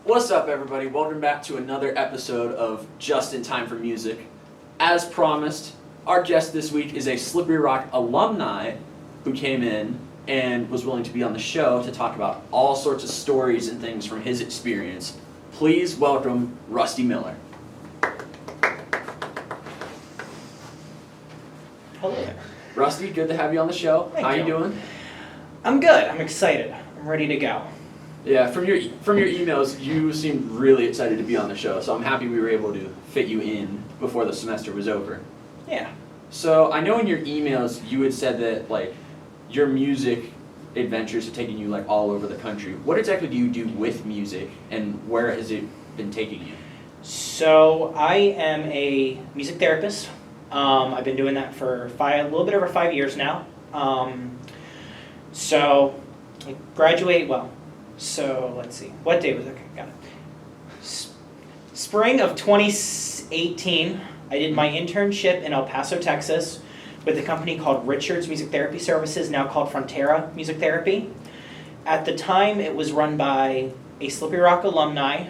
What's up, everybody? Welcome back to another episode of Just in Time for Music. As promised, our guest this week is a Slippery Rock alumni who came in and was willing to be on the show to talk about all sorts of stories and things from his experience. Please welcome Rusty Miller. Hello there. Rusty, good to have you on the show. Thank How you. you doing? I'm good. I'm excited. I'm ready to go. Yeah, from your emails, you seemed really excited to be on the show, so I'm happy we were able to fit you in before the semester was over. Yeah. So I know in your emails you had said that like your music adventures have taken you like all over the country. What exactly do you do with music, and where has it been taking you? So I am a music therapist. I've been doing that for a little bit over 5 years now. So I graduate. So let's see. What day was it? Okay, got it. Spring of 2018, I did my internship in El Paso, Texas, with a company called Richard's Music Therapy Services, now called Frontera Music Therapy. At the time, it was run by a Slippery Rock alumni,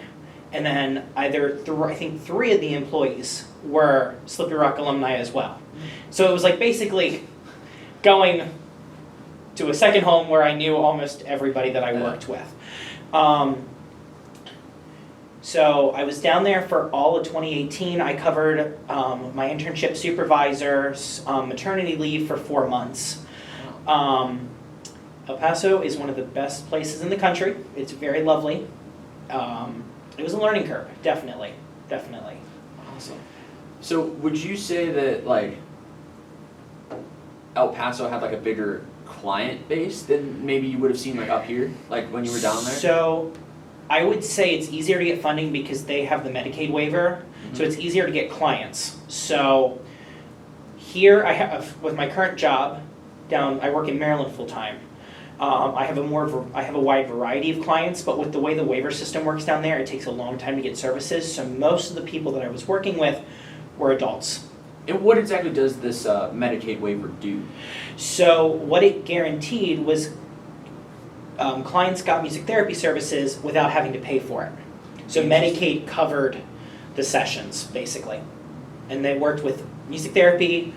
and then I think three of the employees were Slippery Rock alumni as well. So it was like basically going to a second home where I knew almost everybody that I worked with. So I was down there for all of 2018. I covered my internship supervisor's maternity leave for 4 months. El Paso is one of the best places in the country. It's very lovely. It was a learning curve, definitely. Awesome. So would you say that like El Paso had like a bigger client base than maybe you would have seen like up here, like when you were down there? So I would say it's easier to get funding because they have the Medicaid waiver, so it's easier to get clients. So here I have, with my current job, I work in Maryland full time. I have a wide variety of clients, but with the way the waiver system works down there, it takes a long time to get services. So most of the people that I was working with were adults. And what exactly does this Medicaid waiver do? So what it guaranteed was clients got music therapy services without having to pay for it. So Medicaid covered the sessions, basically. And they worked with music therapy,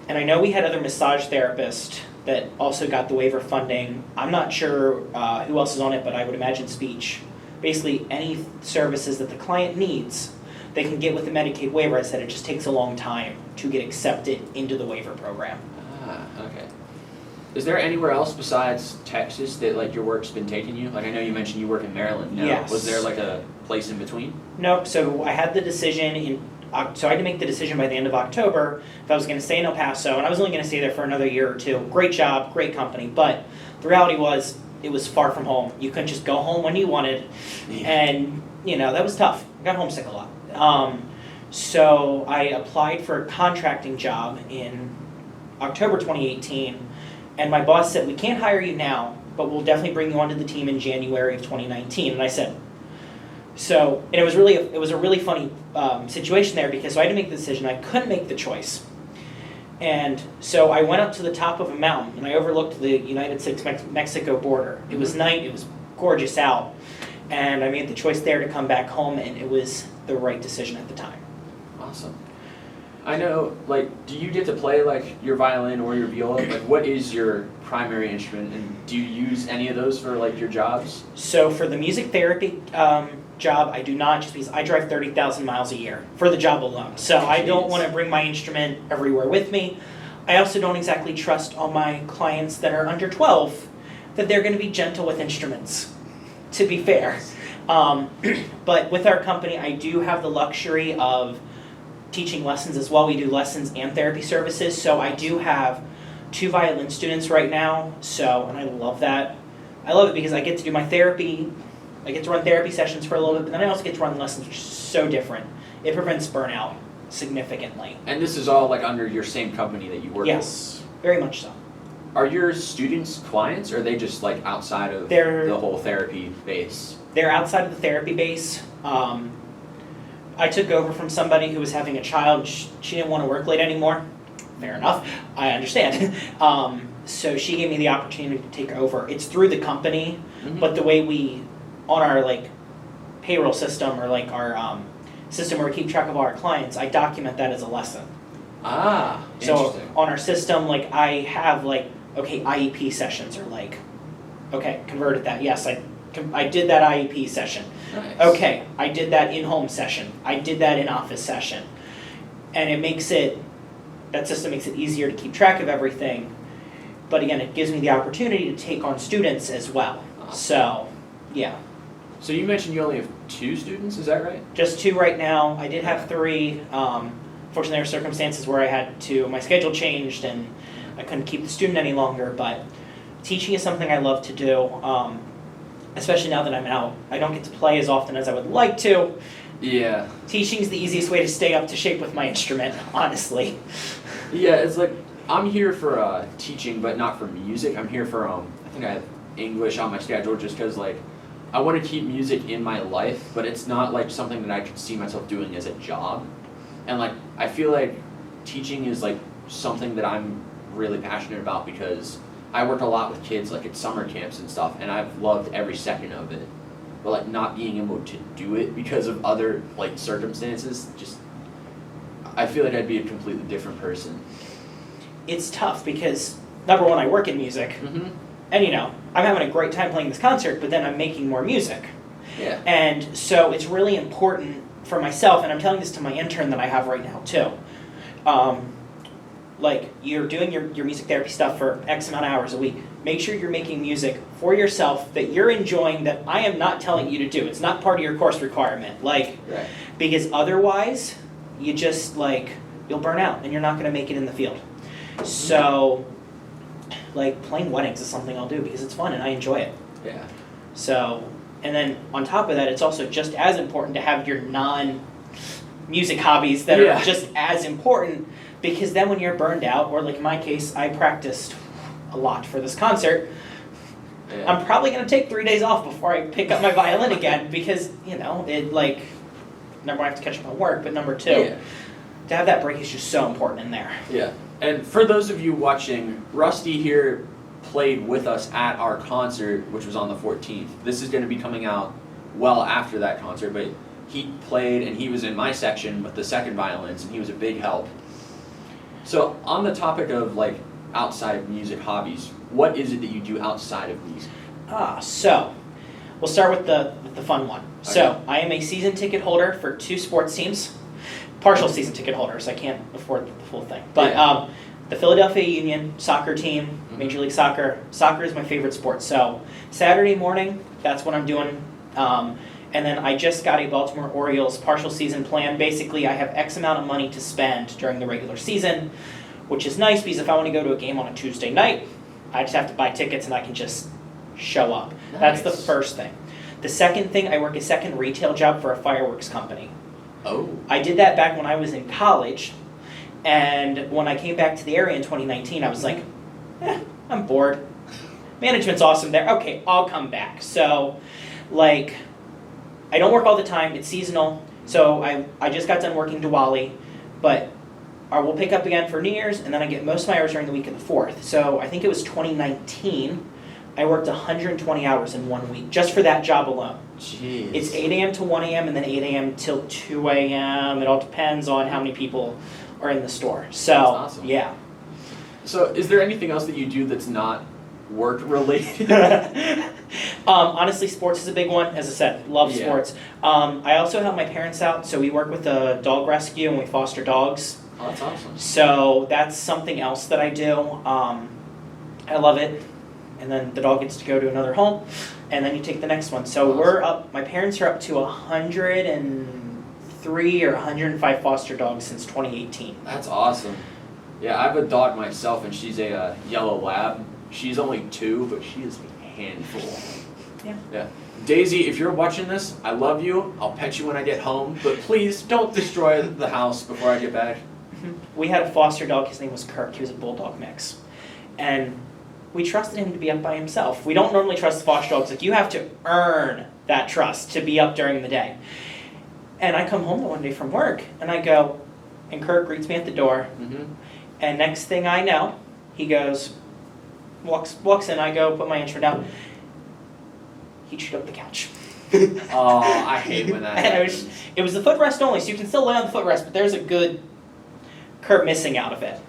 and I know we had other massage therapists that also got the waiver funding. I'm not sure who else is on it, but I would imagine speech. Basically, any services that the client needs, they can get with the Medicaid waiver. I said it just takes a long time to get accepted into the waiver program. Okay. Is there anywhere else besides Texas that like your work's been taking you? Like I know you mentioned you work in Maryland now. Yes. Was there like a place in between? Nope. So I had the decision so I had to make the decision by the end of October if I was going to stay in El Paso, and I was only going to stay there for another year or two. Great job, great company, but the reality was it was far from home. You couldn't just go home when you wanted, and that was tough. I got homesick a lot. So I applied for a contracting job in October 2018, and my boss said, "We can't hire you now, but we'll definitely bring you onto the team in January of 2019." And I said, and it was a really funny situation there because I had to make the decision. I couldn't make the choice. And so I went up to the top of a mountain and I overlooked the United States-Mexico border. It was night, it was gorgeous out, and I made the choice there to come back home, and it was the right decision at the time. Awesome. I know, like, do you get to play like your violin or your viola? Like, what is your primary instrument, and do you use any of those for like your jobs? So for the music therapy job, I do not, just because I drive 30,000 miles a year for the job alone. So I don't want to bring my instrument everywhere with me. I also don't exactly trust all my clients that are under 12 that they're going to be gentle with instruments, to be fair. But with our company, I do have the luxury of teaching lessons as well. We do lessons and therapy services. So I do have 2 violin students right now. And I love that. I love it because I get to do my therapy. I get to run therapy sessions for a little bit, but then I also get to run lessons, which is so different. It prevents burnout significantly. And this is all like under your same company that you work with? Yes, very much so. Are your students clients, or are they just like outside of the whole therapy base? They're outside of the therapy base. I took over from somebody who was having a child. She didn't want to work late anymore. Fair enough. I understand. so she gave me the opportunity to take over. It's through the company, Mhm. but the way we, on our like payroll system or like our system where we keep track of all our clients, I document that as a lesson. Ah, So interesting. on our system, like I have like, okay, IEP sessions are like, okay, converted that. Yes, I did that IEP session. Nice. Okay, I did that in-home session. I did that in-office session. And that system makes it easier to keep track of everything. But again, it gives me the opportunity to take on students as well. So, yeah. So you mentioned you only have 2 students, is that right? Just 2 right now. I did have 3. Fortunately, there were circumstances where I had my schedule changed and I couldn't keep the student any longer. But teaching is something I love to do, especially now that I'm out. I don't get to play as often as I would like to. Yeah. Teaching is the easiest way to stay up to shape with my instrument, honestly. Yeah, it's like, I'm here for teaching, but not for music. I'm here for, I think I have English on my schedule just because, like, I want to keep music in my life, but it's not, like, something that I could see myself doing as a job. And, like, I feel like teaching is, like, something that I'm really passionate about because I work a lot with kids, like, at summer camps and stuff, and I've loved every second of it. But, like, not being able to do it because of other, like, circumstances, just, I feel like I'd be a completely different person. It's tough because, number one, I work in music, Mm-hmm. and I'm having a great time playing this concert, but then I'm making more music. Yeah. And so it's really important for myself, and I'm telling this to my intern that I have right now too. Like, you're doing your music therapy stuff for X amount of hours a week. Make sure you're making music for yourself that you're enjoying, that I am not telling you to do. It's not part of your course requirement. Like, Right. because otherwise, you just, like, you'll burn out and you're not going to make it in the field. So, like, playing weddings is something I'll do because it's fun and I enjoy it. Yeah. So, and then on top of that, it's also just as important to have your non-music hobbies that Yeah. are just as important, because then when you're burned out, or like in my case, I practiced a lot for this concert, Yeah. I'm probably going to take 3 days off before I pick up my violin again because, it like, number one, I have to catch up on work, but number two, Yeah. to have that break is just so important in there. Yeah. And for those of you watching, Rusty here played with us at our concert, which was on the 14th. This is going to be coming out well after that concert, but he played and he was in my section with the second violins, and he was a big help. So on the topic of, like, outside music hobbies, what is it that you do outside of music? So we'll start with the fun one. Okay. So I am a season ticket holder for 2 sports teams, partial season ticket holders. I can't afford the full thing, but Yeah. the Philadelphia Union soccer team, Major League Soccer. Soccer is my favorite sport. So Saturday morning, that's what I'm doing. And then I just got a Baltimore Orioles partial season plan. Basically, I have X amount of money to spend during the regular season, which is nice because if I want to go to a game on a Tuesday night, I just have to buy tickets and I can just show up. That's the Nice. first thing. The second thing, I work a second retail job for a fireworks company. Oh. I did that back when I was in college, and when I came back to the area in 2019, I was like, I'm bored. Management's awesome there. Okay, I'll come back. So, like, I don't work all the time. It's seasonal. So I just got done working Diwali, but we'll pick up again for New Year's, and then I get most of my hours during the week of the 4th. So I think it was 2019. I worked 120 hours in 1 week just for that job alone. Jeez. It's 8 a.m. to 1 a.m. and then 8 a.m. till 2 a.m. It all depends on how many people are in the store. So, That's awesome. Yeah. So is there anything else that you do that's not work related? Honestly, sports is a big one. As I said, love Yeah. sports. I also help my parents out. So we work with a dog rescue and we foster dogs. Oh, that's awesome. So that's something else that I do. I love it. And then the dog gets to go to another home, and then you take the next one. So Awesome. my parents are up to 103 or 105 foster dogs since 2018. That's awesome. Yeah, I have a dog myself, and she's a yellow lab. She's only 2, but she is a handful. Yeah. Daisy, if you're watching this, I love you. I'll pet you when I get home, but please don't destroy the house before I get back. We had a foster dog, his name was Kirk, he was a bulldog mix. And we trusted him to be up by himself. We don't normally trust foster dogs, like you have to earn that trust to be up during the day. And I come home one day from work, and I go, and Kirk greets me at the door, Mm-hmm. and next thing I know, he goes, walks in, I go, put my intro down. He chewed up the couch. Oh, I hate when that happens. It was the footrest only, so you can still lay on the footrest, but there's a good curve missing out of it.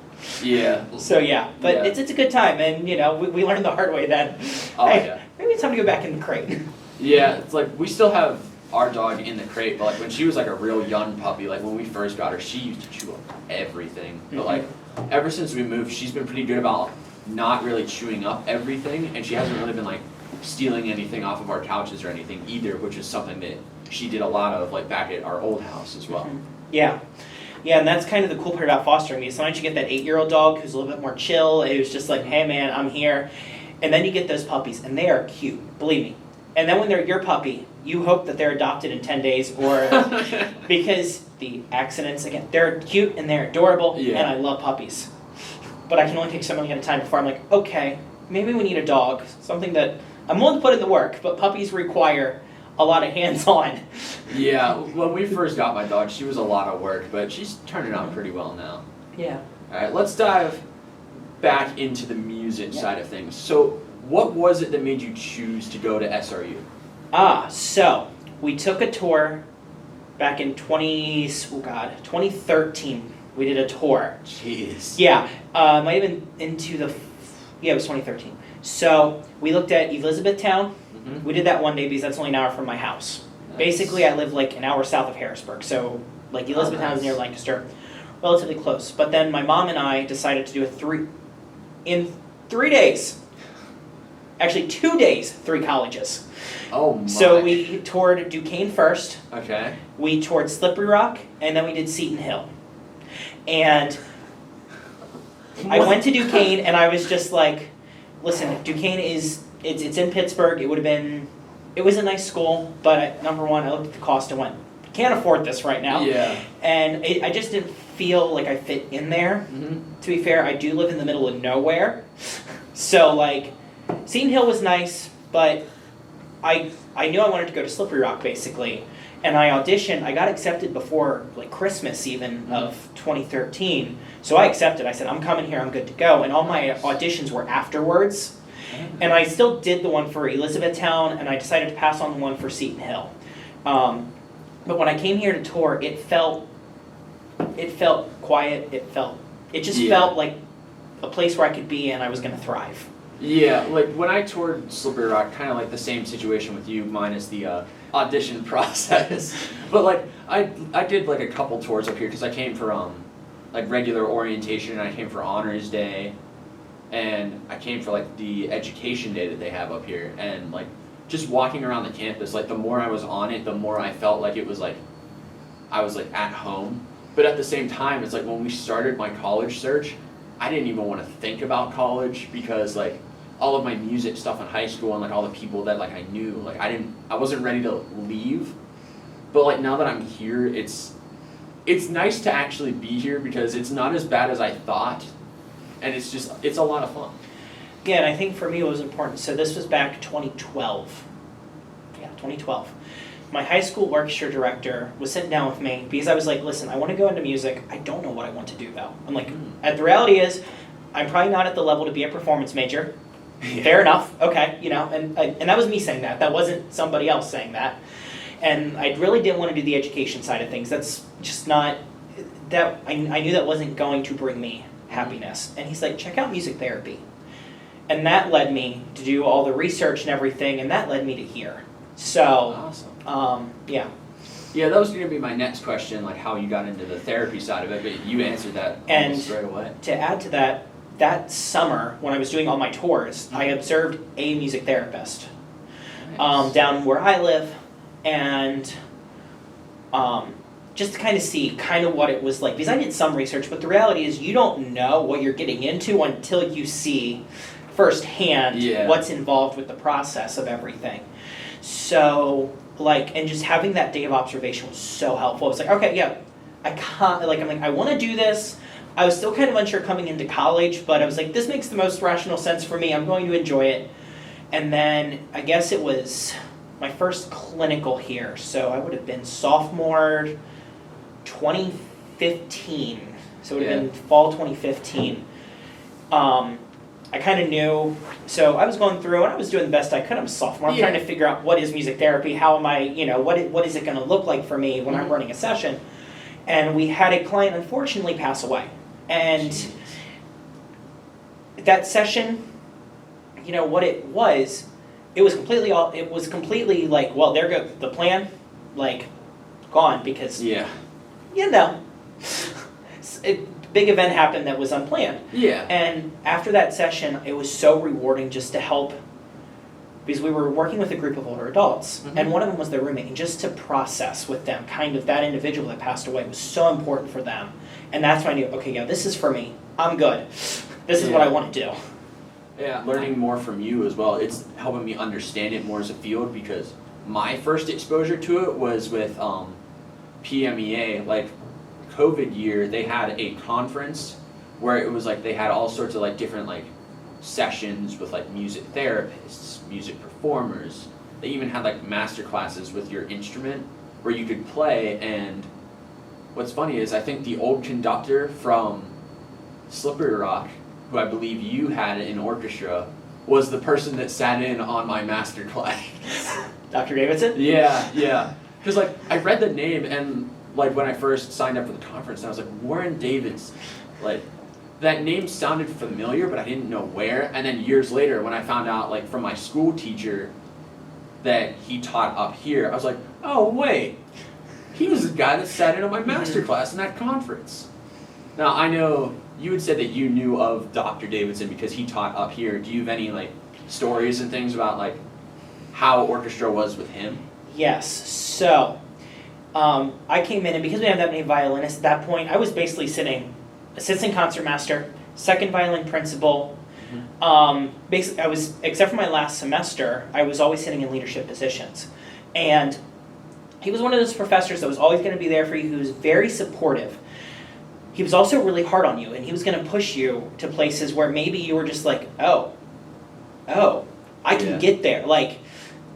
Yeah. So yeah, but Yeah. it's a good time, and we learned the hard way then. Oh, Hey, yeah. maybe it's time to go back in the crate. Yeah, it's like we still have our dog in the crate, but like when she was like a real young puppy, like when we first got her, she used to chew up everything. But like ever since we moved, she's been pretty good about not really chewing up everything, and she hasn't really been like stealing anything off of our couches or anything either, which is something that she did a lot of like back at our old house as well. Yeah. Yeah, and that's kind of the cool part about fostering. Is sometimes you get that 8-year-old dog who's a little bit more chill. It was just like, hey man, I'm here. And then you get those puppies, and they are cute, believe me. And then when they're your puppy, you hope that they're adopted in 10 days, or because the accidents, again, they're cute and they're adorable, and I love puppies. But I can only take so many at a time before I'm like, okay, maybe we need a dog. Something that I'm willing to put in the work, but puppies require a lot of hands-on. Yeah, when we first got my dog, she was a lot of work, but she's turning out pretty well now. Yeah. All right, let's dive back into the music side of things. So, what was it that made you choose to go to SRU? So we took a tour back in 2013. We did a tour. Jeez. Yeah, might have been it was 2013. So we looked at Elizabethtown. Mm-hmm. We did that one day because that's only an hour from my house. Nice. Basically, I live like an hour south of Harrisburg, so like Elizabethtown is near Lancaster, relatively close. But then my mom and I decided to do in 3 days. Actually, 2 days, 3 colleges. Oh my. So we toured Duquesne first. Okay. We toured Slippery Rock, and then we did Seton Hill. And I went to Duquesne, and I was just like, listen, Duquesne it's in Pittsburgh. It was a nice school, but number one, I looked at the cost and went, can't afford this right now. Yeah. And I just didn't feel like I fit in there. Mm-hmm. To be fair, I do live in the middle of nowhere. So like, Seton Hill was nice, but I knew I wanted to go to Slippery Rock basically. And I auditioned, I got accepted before like Christmas even of 2013. So I accepted, I said, I'm coming here, I'm good to go. And all my auditions were afterwards. And I still did the one for Elizabethtown, and I decided to pass on the one for Seton Hill. But when I came here to tour, it felt quiet, it just felt like a place where I could be and I was gonna thrive. Yeah, like when I toured Slippery Rock, kind of like the same situation with you, minus the audition process. But like I did like a couple tours up here because I came for like regular orientation, and I came for honors day, and I came for like the education day that they have up here. And like just walking around the campus, like the more I was on it, the more I felt like it was like I was like at home. But at the same time, it's like when we started my college search, I didn't even want to think about college because like all of my music stuff in high school and like all the people that like I knew, like I wasn't ready to leave. But like now that I'm here, it's nice to actually be here because it's not as bad as I thought, and it's a lot of fun. Yeah, and I think for me it was important. So this was back 2012. Yeah, 2012. My high school orchestra director was sitting down with me because I was like, listen, I want to go into music. I don't know what I want to do though. I'm like, the reality is, I'm probably not at the level to be a performance major. Yeah. Fair enough. Okay, and that was me saying that. That wasn't somebody else saying that. And I really didn't want to do the education side of things. That's just not that. I knew that wasn't going to bring me happiness. And he's like, check out music therapy. And that led me to do all the research and everything, and that led me to here. So, awesome. Yeah. Yeah, that was going to be my next question, like how you got into the therapy side of it, but you answered that almost right away. To add to that, that summer when I was doing all my tours, I observed a music therapist down where I live, and just to kind of see kind of what it was like. Because I did some research, but the reality is you don't know what you're getting into until you see firsthand what's involved with the process of everything. So, and just having that day of observation was so helpful. I was like, okay, yeah, I want to do this. I was still kind of unsure coming into college, but I was like, this makes the most rational sense for me. I'm going to enjoy it. And then I guess it was my first clinical here. So I would have been sophomore 2015. So it would have been fall 2015. I kind of knew, so I was going through and I was doing the best I could. I'm a sophomore. I'm trying to figure out what is music therapy, how am I, what is it going to look like for me when I'm running a session. And we had a client unfortunately pass away. And that session, what it was completely like, well, there goes the plan, like, gone because, big event happened that was unplanned. Yeah. And after that session, it was so rewarding just to help, because we were working with a group of older adults, and one of them was their roommate, and just to process with them kind of that individual that passed away was so important for them. And that's when I knew, okay, this is for me. I'm good. This is what I want to do. Yeah, learning more from you as well. It's helping me understand it more as a field, because my first exposure to it was with PMEA, like COVID year. They had a conference where it was like they had all sorts of like different like sessions with like music therapists, music performers. They even had like master classes with your instrument where you could play. And what's funny is I think the old conductor from Slippery Rock, who I believe you had in orchestra, was the person that sat in on my master class. Dr. Davidson? Yeah. Because like I read the name, and like when I first signed up for the conference, I was like, Warren Davidson. Like that name sounded familiar, but I didn't know where. And then years later, when I found out like from my school teacher that he taught up here, I was like, oh wait, he was the guy that sat in on my master class in that conference. Now I know you had said that you knew of Dr. Davidson because he taught up here. Do you have any like stories and things about like how orchestra was with him? Yes. So I came in, and because we didn't have that many violinists at that point, I was basically sitting assistant concertmaster, second violin principal. Basically, I was, except for my last semester, I was always sitting in leadership positions. And he was one of those professors that was always going to be there for you, who was very supportive. He was also really hard on you, and he was going to push you to places where maybe you were just like, oh, I can get there. Like,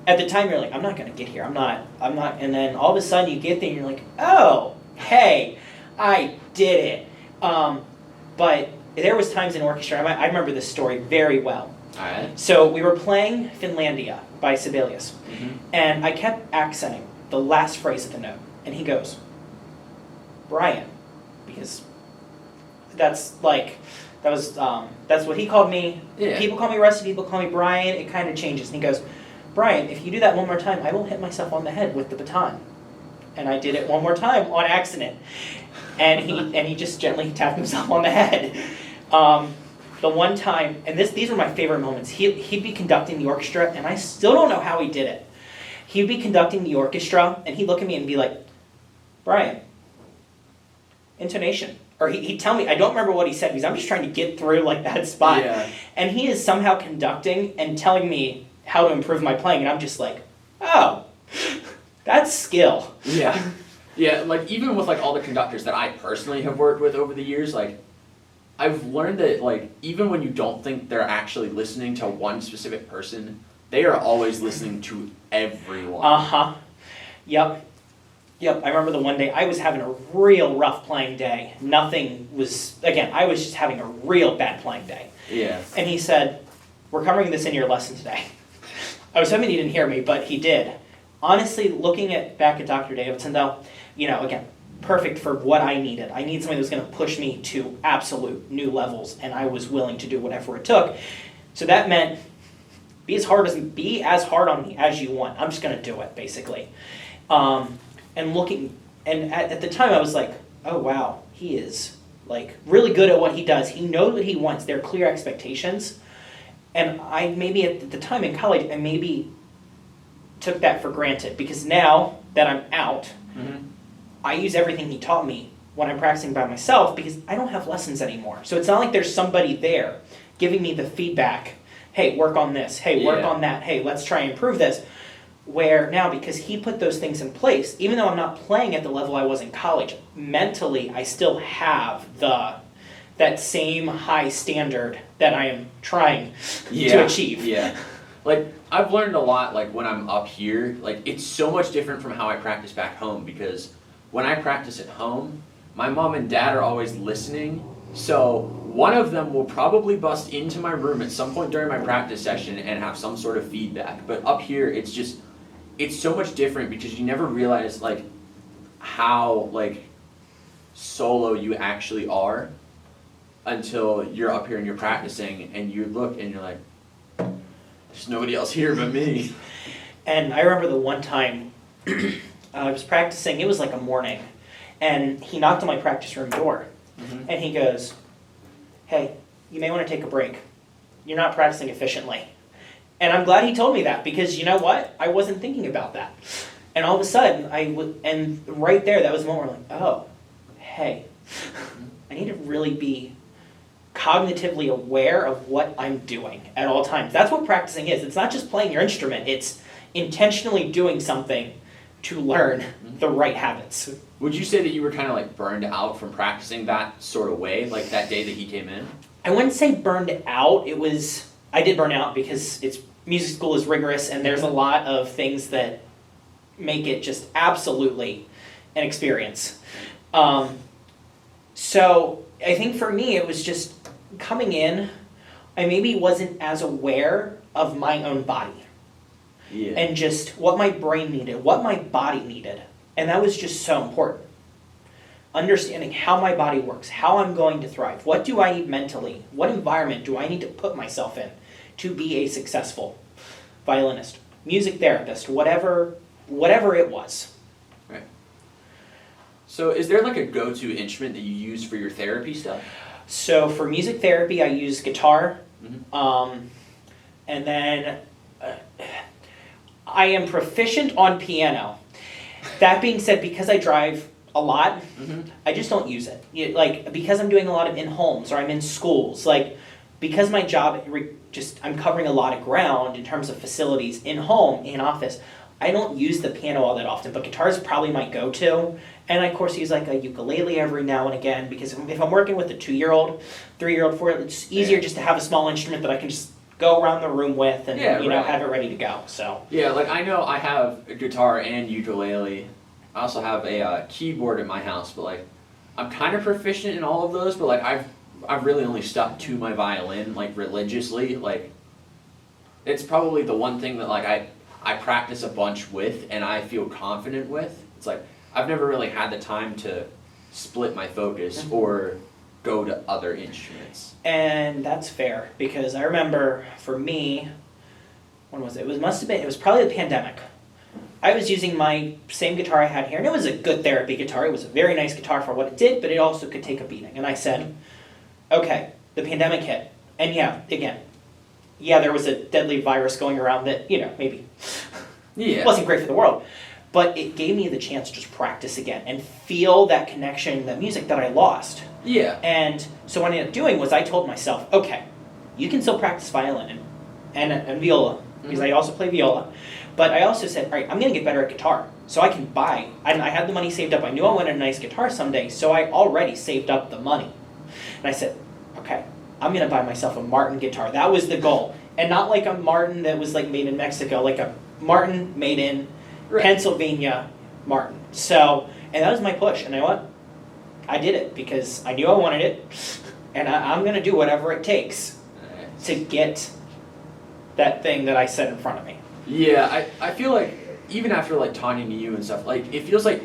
at the time, you're like, I'm not going to get here. I'm not. And then all of a sudden, you get there, and you're like, oh, hey, I did it. But there was times in orchestra, I remember this story very well. All right. So we were playing Finlandia by Sibelius, and I kept accenting the last phrase of the note, and he goes, Brian, because that's what he called me. Yeah. People call me Rusty, people call me Brian, it kind of changes. And he goes, Brian, if you do that one more time, I will hit myself on the head with the baton. And I did it one more time on accident. And he just gently tapped himself on the head. The one time, and these were my favorite moments, he'd be conducting the orchestra, and I still don't know how he did it. He'd be conducting the orchestra, and he'd look at me and be like, Brian, intonation. Or he'd tell me, I don't remember what he said, because I'm just trying to get through like that spot. Yeah. And he is somehow conducting and telling me how to improve my playing, and I'm just like, oh, that's skill. Yeah. Yeah, like even with like all the conductors that I personally have worked with over the years, like I've learned that like even when you don't think they're actually listening to one specific person, they are always listening to everyone. Yep. I remember the one day I was having a real rough playing day. I was just having a real bad playing day. Yeah. And he said, we're covering this in your lesson today. I was hoping he didn't hear me, but he did. Honestly, looking back at Dr. Davidson, though, again, perfect for what I needed. I needed somebody that was going to push me to absolute new levels, and I was willing to do whatever it took. So that meant be as hard on me as you want. I'm just going to do it, basically. And at the time, I was like, oh wow, he is like really good at what he does. He knows what he wants. There are clear expectations, and I maybe at the time in college, I maybe took that for granted, because now that I'm out, I use everything he taught me when I'm practicing by myself, because I don't have lessons anymore. So it's not like there's somebody there giving me the feedback, hey, work on this, hey, work on that, hey, let's try and improve this. Where now, because he put those things in place, even though I'm not playing at the level I was in college, mentally I still have that same high standard that I am trying to achieve. Yeah. Like, I've learned a lot, like, when I'm up here. Like, it's so much different from how I practice back home, because when I practice at home, my mom and dad are always listening, So one of them will probably bust into my room at some point during my practice session and have some sort of feedback. But up here, it's so much different because you never realize like how like solo you actually are until you're up here and you're practicing and you look and you're like, there's nobody else here but me. And I remember the one time I was practicing, it was like a morning, and he knocked on my practice room door. Mm-hmm. And he goes, hey, you may want to take a break. You're not practicing efficiently. And I'm glad he told me that, because you know what? I wasn't thinking about that. And all of a sudden, and right there, that was the moment where I'm like, oh, hey, I need to really be cognitively aware of what I'm doing at all times. That's what practicing is. It's not just playing your instrument. It's intentionally doing something to learn the right habits. Would you say that you were kind of like burned out from practicing that sort of way, like that day that he came in? I wouldn't say burned out. I did burn out because music school is rigorous and there's a lot of things that make it just absolutely an experience. So I think for me it was just coming in, I maybe wasn't as aware of my own body. Yeah. And just what my brain needed, what my body needed. And that was just so important. Understanding how my body works, how I'm going to thrive. What do I need mentally? What environment do I need to put myself in to be a successful violinist, music therapist, whatever it was. Right. So is there like a go-to instrument that you use for your therapy stuff? So for music therapy, I use guitar. Mm-hmm. And then I am proficient on piano. That being said, because I drive a lot, Mm-hmm. I just don't use it. Like, because I'm doing a lot of in-homes or I'm in schools, like, because my job, I'm covering a lot of ground in terms of facilities, in-home, in-office, I don't use the piano all that often, but guitar is probably my go-to. And I, of course, use like a ukulele every now and again, because if I'm working with a 2-year-old, 3-year-old, 4-year-old, it's easier just to have a small instrument that I can just go around the room with and have it ready to go. So yeah, like I know I have a guitar and ukulele. I also have a keyboard at my house, but like I'm kind of proficient in all of those. But like I've really only stuck to my violin like religiously. Like it's probably the one thing that like I practice a bunch with and I feel confident with. It's like I've never really had the time to split my focus or go to other instruments. And that's fair, because I remember for me, when was it? It was probably the pandemic. I was using my same guitar I had here, and it was a good therapy guitar. It was a very nice guitar for what it did, but it also could take a beating. And I said, okay, the pandemic hit. And there was a deadly virus going around that, maybe wasn't great for the world. But it gave me the chance to just practice again and feel that connection, that music that I lost. Yeah. And so what I ended up doing was I told myself, okay, you can still practice violin and viola, because I also play viola. But I also said, all right, I'm going to get better at guitar. So I can buy, and I had the money saved up. I knew I wanted a nice guitar someday, so I already saved up the money. And I said, okay, I'm going to buy myself a Martin guitar. That was the goal. And not like a Martin that was like made in Mexico, like a Martin made in Pennsylvania Martin. So, and that was my push. And you know what? I did it because I knew I wanted it, and I'm going to do whatever it takes to get that thing that I set in front of me. Yeah, I feel like even after like talking to you and stuff, like it feels like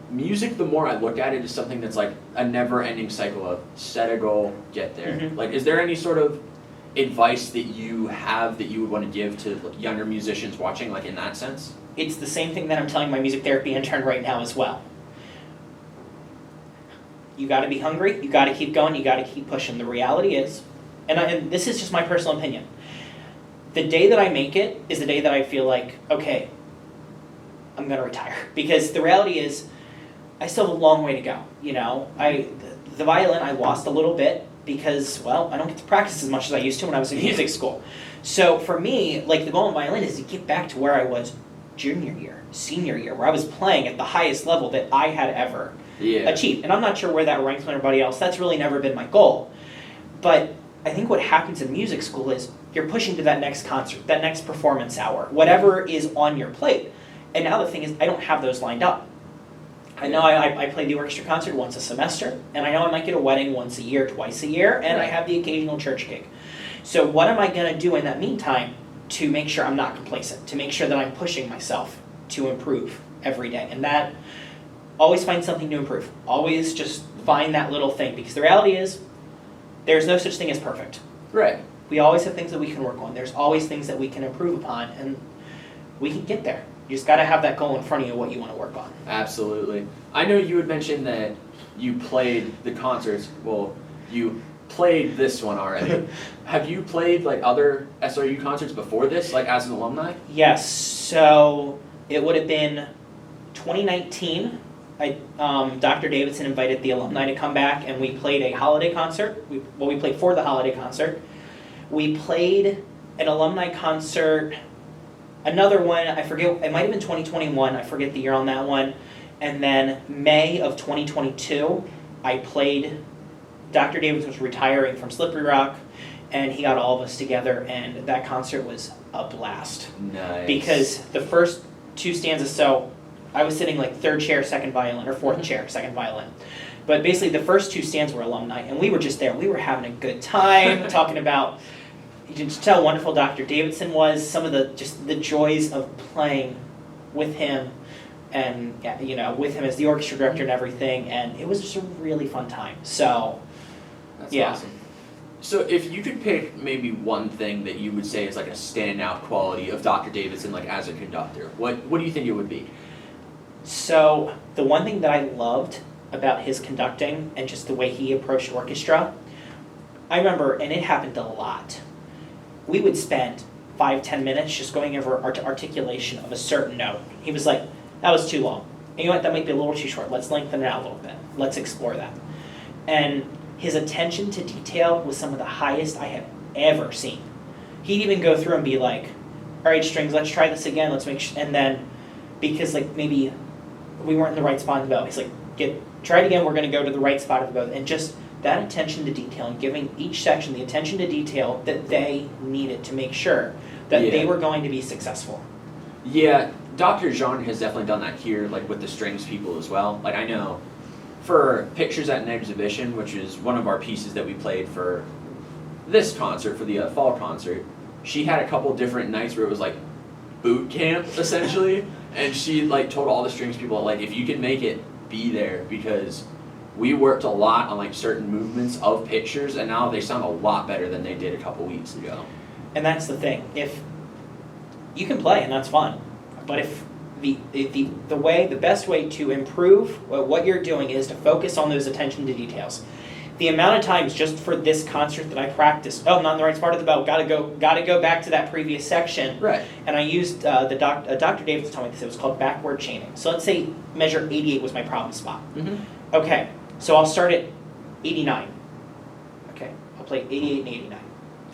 music, the more I look at it, is something that's like a never-ending cycle of set a goal, get there. Mm-hmm. Like, is there any sort of advice that you have that you would want to give to younger musicians watching, like in that sense? It's the same thing that I'm telling my music therapy intern right now as well. You got to be hungry, you got to keep going, you got to keep pushing. The reality is, and this is just my personal opinion, the day that I make it is the day that I feel like, okay, I'm going to retire. Because the reality is, I still have a long way to go. The violin I lost a little bit because, well, I don't get to practice as much as I used to when I was in music school. So for me, like the goal in violin is to get back to where I was junior year, senior year, where I was playing at the highest level that I had ever achieved. And I'm not sure where that ranks with everybody else. That's really never been my goal. But I think what happens in music school is you're pushing to that next concert, that next performance hour, whatever is on your plate. And now the thing is, I don't have those lined up. I know I play the orchestra concert once a semester, and I know I might get a wedding once a year, twice a year, and I have the occasional church gig. So what am I going to do in that meantime to make sure I'm not complacent, to make sure that I'm pushing myself to improve every day? And that, always find something to improve. Always just find that little thing, because the reality is there's no such thing as perfect. Right. We always have things that we can work on. There's always things that we can improve upon, and we can get there. You just got to have that goal in front of you, what you want to work on. Absolutely. I know you had mentioned that you played the concerts. Well, you played this one already. Have you played like other SRU concerts before this, like as an alumni? Yes. So it would have been 2019. Dr. Davidson invited the alumni to come back, and we played a holiday concert. We played for the holiday concert. We played an alumni concert. Another one, I forget, it might have been 2021, I forget the year on that one. And then May of 2022, I played, Dr. Davis was retiring from Slippery Rock, and he got all of us together, and that concert was a blast. Nice. Because the first two stanzas, so I was sitting like third chair, second violin, or fourth chair, second violin. But basically the first two stanzas were alumni, and we were just there. We were having a good time, talking about, you can just tell how wonderful Dr. Davidson was, some of the joys of playing with him, and with him as the orchestra director and everything, and it was just a really fun time. So, that's awesome. So if you could pick maybe one thing that you would say is like a standout quality of Dr. Davidson, like as a conductor, what do you think it would be? So the one thing that I loved about his conducting and just the way he approached orchestra, I remember, and it happened a lot, we would spend 5-10 minutes just going over articulation of a certain note. He was like, that was too long. And you know what, that might be a little too short. Let's lengthen it out a little bit. Let's explore that. And his attention to detail was some of the highest I have ever seen. He'd even go through and be like, all right, strings, let's try this again. Let's make sure. And then, because like maybe we weren't in the right spot of the bow, he's like, try it again. We're going to go to the right spot of the bow. And just that attention to detail and giving each section the attention to detail that they needed to make sure that they were going to be successful. Yeah, Dr. Jean has definitely done that here, like with the strings people as well. Like I know for Pictures at an Exhibition, which is one of our pieces that we played for this concert, for the fall concert, she had a couple different nights where it was like boot camp, essentially, and she like told all the strings people, like, if you can make it, be there, because we worked a lot on like certain movements of pictures, and now they sound a lot better than they did a couple weeks ago. And that's the thing. If you can play, and that's fun, but if the best way to improve what you're doing is to focus on those attention to details. The amount of times just for this concert that I practiced, I'm not in the right part of the bow, gotta go back to that previous section. Right. And I used Dr. Davis told me this, it was called backward chaining. So let's say measure 88 was my problem spot. Mm-hmm. Okay, so I'll start at 89. Okay, I'll play 88 and 89.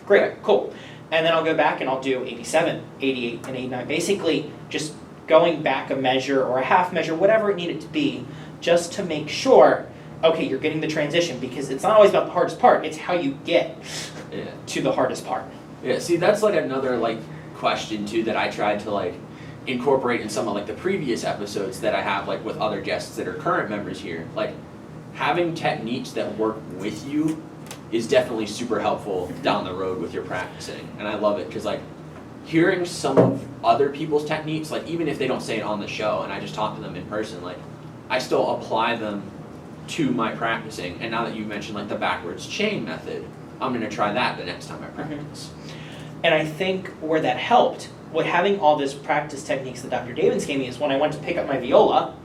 Great, Right. Cool. And then I'll go back and I'll do 87, 88, and 89. Basically, just going back a measure or a half measure, whatever it needed to be, just to make sure, okay, you're getting the transition, because it's not always about the hardest part, it's how you get to the hardest part. Yeah, see, that's like another like question too that I tried to like incorporate in some of like the previous episodes that I have like with other guests that are current members here. Like having techniques that work with you is definitely super helpful down the road with your practicing, and I love it because like hearing some of other people's techniques, like even if they don't say it on the show and I just talk to them in person, like I still apply them to my practicing. And now that you mentioned like the backwards chain method, I'm going to try that the next time I practice. Mm-hmm. And I think where that helped with having all this practice techniques that Dr. Davis gave me is when I went to pick up my viola,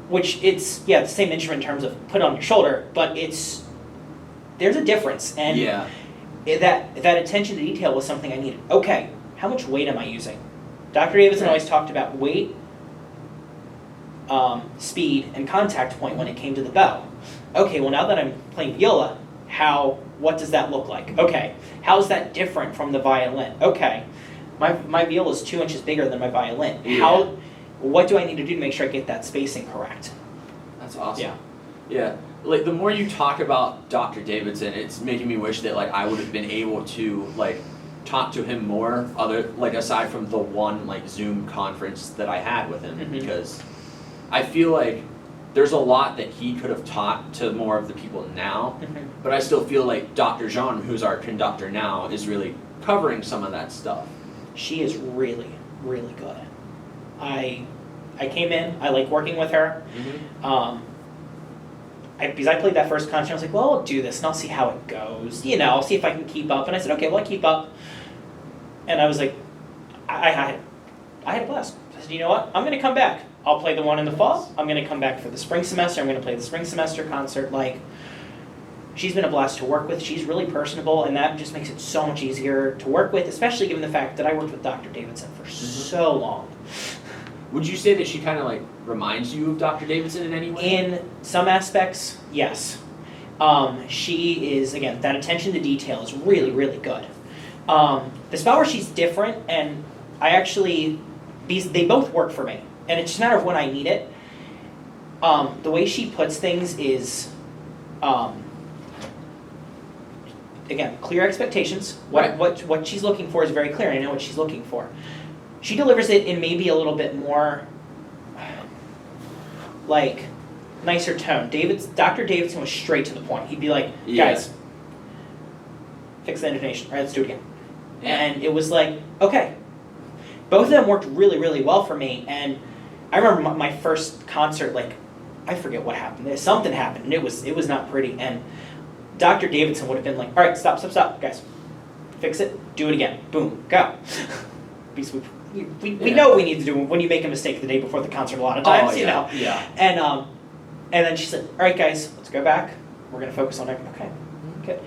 which it's the same instrument in terms of put on your shoulder, but there's a difference, and that attention to detail was something I needed. Okay, how much weight am I using? Dr. Davidson always talked about weight, speed, and contact point when it came to the bow. Okay, well now that I'm playing viola, what does that look like? Okay, how's that different from the violin? Okay, my viola is 2 inches bigger than my violin. Yeah. What do I need to do to make sure I get that spacing correct? That's awesome. Yeah. Like the more you talk about Dr. Davidson, it's making me wish that like I would have been able to like talk to him more, aside from the one like Zoom conference that I had with him, because I feel like there's a lot that he could have taught to more of the people now, but I still feel like Dr. Jean, who's our conductor now, is really covering some of that stuff. She is really, really good. I came in, I like working with her. Because I played that first concert, I was like, well, I'll do this and I'll see how it goes. You know, I'll see if I can keep up. And I said, okay, well, I keep up. And I was like, I had a blast. I said, you know what? I'm going to come back. I'll play the one in the fall. I'm going to come back for the spring semester. I'm going to play the spring semester concert. Like, she's been a blast to work with. She's really personable, and that just makes it so much easier to work with, especially given the fact that I worked with Dr. Davidson for so long. Would you say that she kind of like reminds you of Dr. Davidson in any way? In some aspects, yes. She is, again, that attention to detail is really, really good. The spell where she's different, and I actually, they both work for me, and it's just a matter of when I need it. The way she puts things is, again, clear expectations. What she's looking for is very clear, and I know what she's looking for. She delivers it in maybe a little bit more, like, nicer tone. Dr. Davidson was straight to the point. He'd be like, guys, fix the intonation. All right, let's do it again. And it was like, okay. Both of them worked really, really well for me. And I remember my first concert, like, I forget what happened. Something happened, and it was not pretty. And Dr. Davidson would have been like, all right, stop, guys. Fix it, do it again. Boom, go. Because we know what we need to do when you make a mistake the day before the concert a lot of times, you know. Yeah. And then she said, all right, guys, let's go back. We're going to focus on it. Okay, good.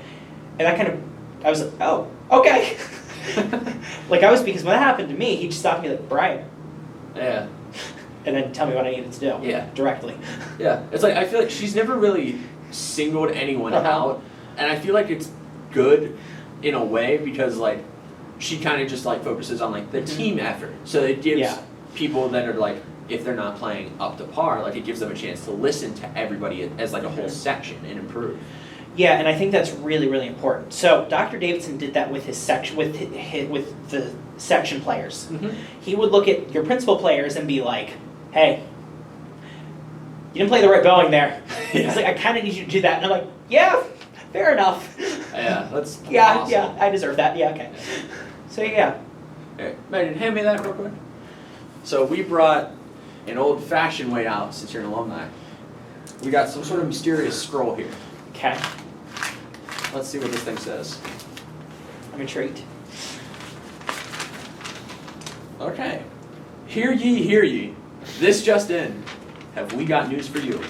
And that kind of, I was like, oh, okay. Because when that happened to me, he just stopped me like, Brian. Yeah. And then tell me what I needed to do. Yeah. Directly. Yeah. It's like, I feel like she's never really singled anyone out. And I feel like it's good in a way because, like, she kind of just, like, focuses on, like, the team effort. So it gives people that are, like, if they're not playing up to par, like, it gives them a chance to listen to everybody as, like, a whole section and improve. Yeah, and I think that's really, really important. So Dr. Davidson did that with his section, with the section players. He would look at your principal players and be like, hey, you didn't play the right bowing there. He's like, I kind of need you to do that. And I'm like, yeah, fair enough. Yeah, that's awesome. Yeah, I deserve that. Yeah, okay. So yeah. Hey, Megan, hand me that real quick. So we brought an old-fashioned way out since you're an alumni. We got some sort of mysterious scroll here. Okay. Let's see what this thing says. I'm intrigued. Okay. Hear ye, hear ye. This just in. Have we got news for you?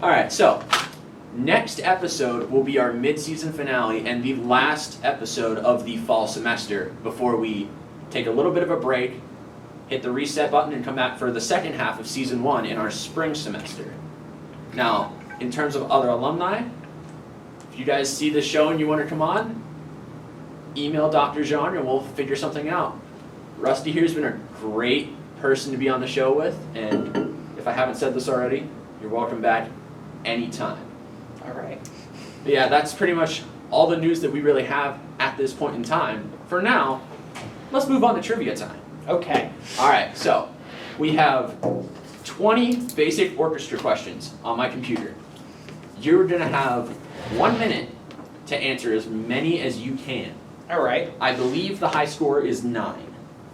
Alright, so next episode will be our mid-season finale and the last episode of the fall semester before we take a little bit of a break, hit the reset button, and come back for the second half of season 1 in our spring semester. Now, in terms of other alumni, if you guys see this show and you want to come on, email Dr. Jean and we'll figure something out. Rusty here's been a great person to be on the show with, and if I haven't said this already, you're welcome back anytime. All right. But yeah, that's pretty much all the news that we really have at this point in time. For now, let's move on to trivia time. Okay. Alright, so we have 20 basic orchestra questions on my computer. You're going to have 1 minute to answer as many as you can. All right. I believe the high score is 9.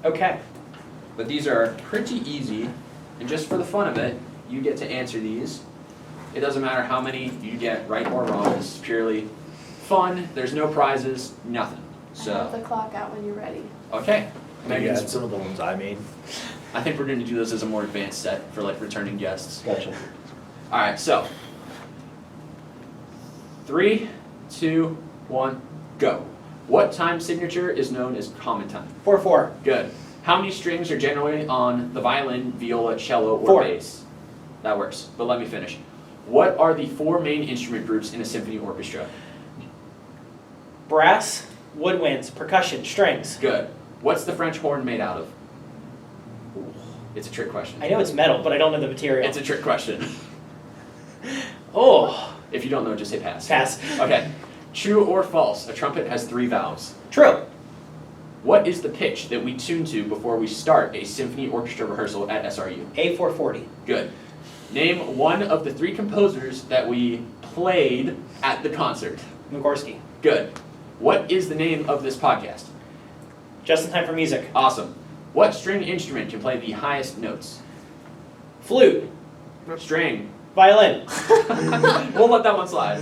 Okay. But these are pretty easy, and just for the fun of it, you get to answer these. It doesn't matter how many you get right or wrong. It's purely fun. There's no prizes, nothing. I have the clock out when you're ready. Okay. Yeah, some of the ones I made. I think we're going to do this as a more advanced set for like returning guests. Gotcha. All right, so 3, 2, 1, go. What time signature is known as common time? 4/4. Good. How many strings are generally on the violin, viola, cello, or 4. bass? That works, but let me finish. What are the 4 main instrument groups in a symphony orchestra? Brass, woodwinds, percussion, strings. Good. What's the French horn made out of? It's a trick question. I know it's metal, but I don't know the material. It's a trick question. Oh. If you don't know, just say pass. Pass. Okay. True or false? A trumpet has 3 valves. True. What is the pitch that we tune to before we start a symphony orchestra rehearsal at SRU? A440. Good. Name one of the 3 composers that we played at the concert. Mugorski. Good. What is the name of this podcast? Just in Time for Music. Awesome. What string instrument can play the highest notes? Flute. String. Violin. We'll let that one slide.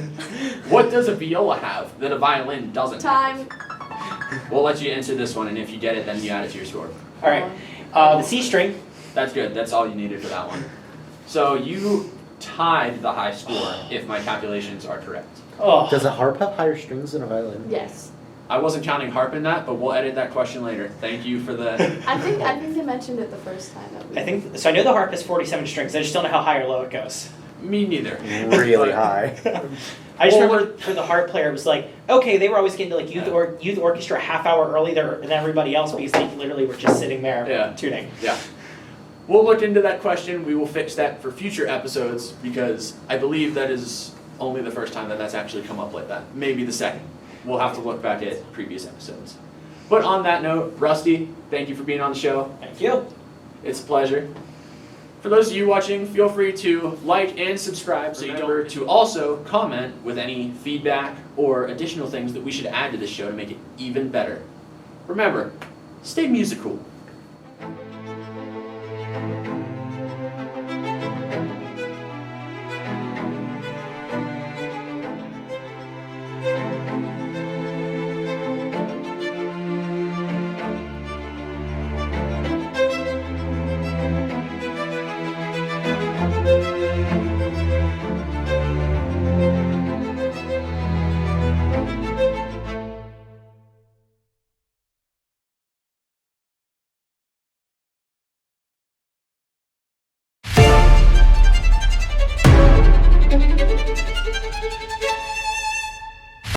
What does a viola have that a violin doesn't Time. have? We'll let you answer this one, and if you get it, then you add it to your score. All right. The C string. That's good. That's all you needed for that one. So you tied the high score, if my calculations are correct. Oh. Does a harp have higher strings than a violin? Yes. I wasn't counting harp in that, but we'll edit that question later. Thank you for the... I think they mentioned it the first time that we. I think so. I know the harp has 47 strings. I just don't know how high or low it goes. Me neither. Really high. I just Well, remember for the harp player, it was like, okay, they were always getting to like youth orchestra a half hour early than everybody else because they literally were just sitting there tuning. Yeah. We'll look into that question. We will fix that for future episodes because I believe that is only the first time that that's actually come up like that. Maybe the second. We'll have to look back at previous episodes. But on that note, Rusty, thank you for being on the show. Thank you. It's a pleasure. For those of you watching, feel free to like and subscribe so you don't to also comment with any feedback or additional things that we should add to this show to make it even better. Remember, stay musical.